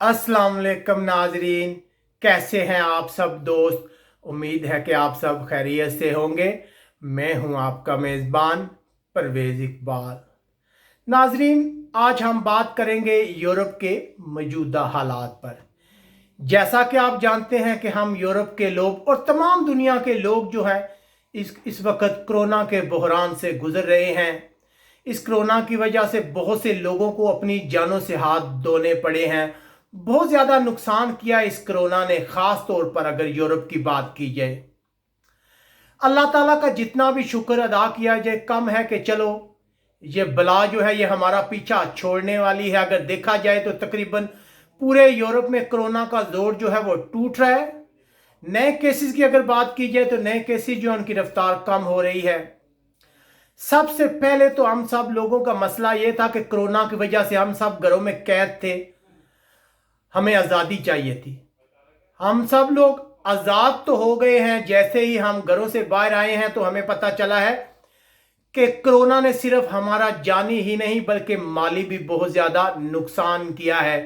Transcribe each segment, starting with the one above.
अस्सलाम वालेकुम नाजरीन, कैसे हैं आप सब दोस्त। उम्मीद है कि आप सब खैरियत से होंगे। मैं हूं आपका मेज़बान परवेज़ इकबाल। नाजरीन, आज हम बात करेंगे यूरोप के मौजूदा हालात पर। जैसा कि आप जानते हैं कि हम यूरोप के लोग और तमाम दुनिया के लोग जो है इस वक्त कोरोना के बहरान से गुजर रहे हैं। इस कोरोना की वजह से बहुत से लोगों को अपनी जानों से हाथ धोने पड़े हैं। बहुत ज़्यादा नुकसान किया इस कोरोना ने, ख़ास तौर पर अगर यूरोप की बात की जाए। अल्लाह ताला का जितना भी शुक्र अदा किया जाए कम है कि चलो ये बला जो है ये हमारा पीछा छोड़ने वाली है। अगर देखा जाए तो तकरीबन पूरे यूरोप में कोरोना का जोर जो है वो टूट रहा है। नए केसेस की अगर बात की जाए तो नए केसेस जो है उनकी रफ्तार कम हो रही है। सबसे पहले तो हम सब लोगों का मसला ये था कि कोरोना की वजह से हम सब घरों में कैद थे, हमें आज़ादी चाहिए थी। हम सब लोग आज़ाद तो हो गए हैं। जैसे ही हम घरों से बाहर आए हैं तो हमें पता चला है कि कोरोना ने सिर्फ हमारा जानी ही नहीं बल्कि माली भी बहुत ज़्यादा नुकसान किया है।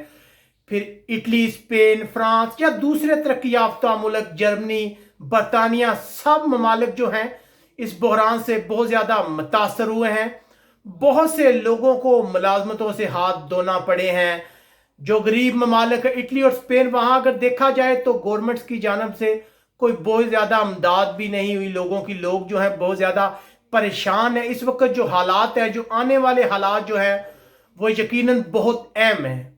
फिर इटली, स्पेन, फ्रांस या दूसरे तरक्की याफ्ता मुल्क, जर्मनी, बरतानिया, सब ममालिक जो हैं इस बहरान से बहुत ज़्यादा मुतासर हुए हैं। बहुत से लोगों को मुलाजमतों से हाथ धोना पड़े हैं। जो गरीब ममालिक है इटली और स्पेन, वहाँ अगर देखा जाए तो गवर्नमेंट्स की जानब से कोई बहुत ज़्यादा अमदाद भी नहीं हुई लोगों की। लोग जो है बहुत ज़्यादा परेशान है। इस वक्त जो हालात है, जो आने वाले हालात जो है वो यकीनन बहुत अहम है।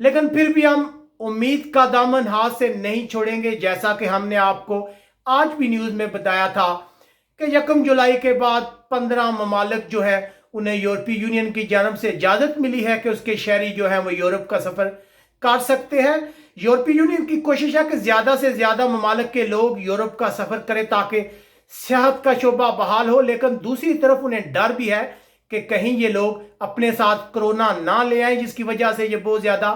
लेकिन फिर भी हम उम्मीद का दामन हाथ से नहीं छोड़ेंगे। जैसा कि हमने आपको आज भी न्यूज़ में बताया था कि 1 जुलाई के बाद 15 ममालिक जो है उन्हें यूरोपीय यूनियन की जानब से इजाज़त मिली है कि उसके शहरी जो हैं वो यूरोप का सफ़र कर सकते हैं। यूरोपीय यूनियन की कोशिश है कि ज़्यादा से ज़्यादा ममालिक के लोग यूरोप का सफ़र करें ताकि सेहत का शोबा बहाल हो। लेकिन दूसरी तरफ उन्हें डर भी है कि कहीं ये लोग अपने साथ कोरोना ना ले आए, जिसकी वजह से ये बहुत ज़्यादा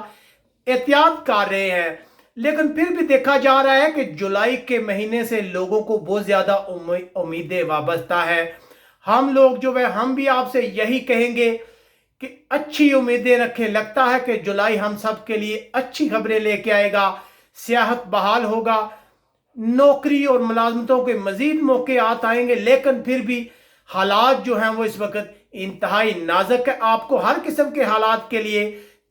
एहतियात कर रहे हैं। लेकिन फिर भी देखा जा रहा है कि जुलाई के महीने से लोगों को बहुत ज़्यादा उम्मीदें वाबस्ता है। हम लोग जो है हम भी आपसे यही कहेंगे कि अच्छी उम्मीदें रखें। लगता है कि जुलाई हम सब के लिए अच्छी खबरें लेके आएगा। सियाहत बहाल होगा, नौकरी और मुलाजमतों के मजीद मौके आएंगे। लेकिन फिर भी हालात जो हैं वो इस वक्त इंतहाई नाजुक है। आपको हर किस्म के हालात के लिए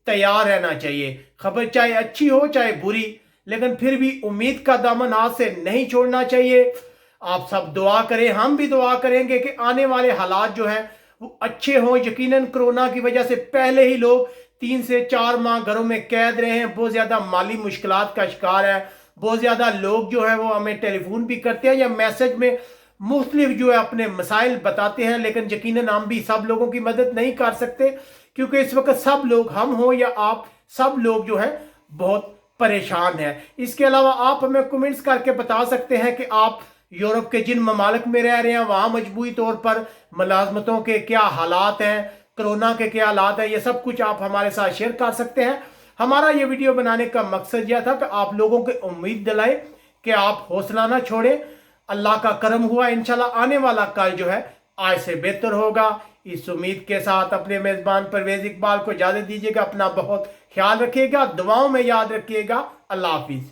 तैयार रहना चाहिए। खबर चाहे अच्छी हो चाहे बुरी, लेकिन फिर भी उम्मीद का दामन हाथ से नहीं छोड़ना चाहिए। आप सब दुआ करें, हम भी दुआ करेंगे कि आने वाले हालात जो हैं वो अच्छे हों। यकीनन कोरोना की वजह से पहले ही लोग 3 से 4 माह घरों में कैद रहे हैं, बहुत ज़्यादा माली मुश्किलात का शिकार है। बहुत ज़्यादा लोग जो हैं वो हमें टेलीफोन भी करते हैं या मैसेज में मुख्तलिफ जो है अपने मसाइल बताते हैं। लेकिन यकीनन हम भी सब लोगों की मदद नहीं कर सकते क्योंकि इस वक्त सब लोग, हम हो या आप, सब लोग जो है बहुत परेशान हैं। इसके अलावा आप हमें कमेंट्स करके बता सकते हैं कि आप यूरोप के जिन ममालिक में रह रहे हैं वहाँ मजबूरी तौर पर मुलाजमतों के क्या हालात हैं, कोरोना के क्या हालात हैं, ये सब कुछ आप हमारे साथ शेयर कर सकते हैं। हमारा ये वीडियो बनाने का मकसद यह था कि आप लोगों को उम्मीद दिलाए कि आप हौसला ना छोड़ें। अल्लाह का करम हुआ, इंशाल्लाह आने वाला कल जो है आज से बेहतर होगा। इस उम्मीद के साथ अपने मेज़बान परवेज़ इकबाल को इजाज़त दीजिएगा। अपना बहुत ख्याल रखिएगा, दुआओं में याद रखिएगा। अल्लाह हाफिज़।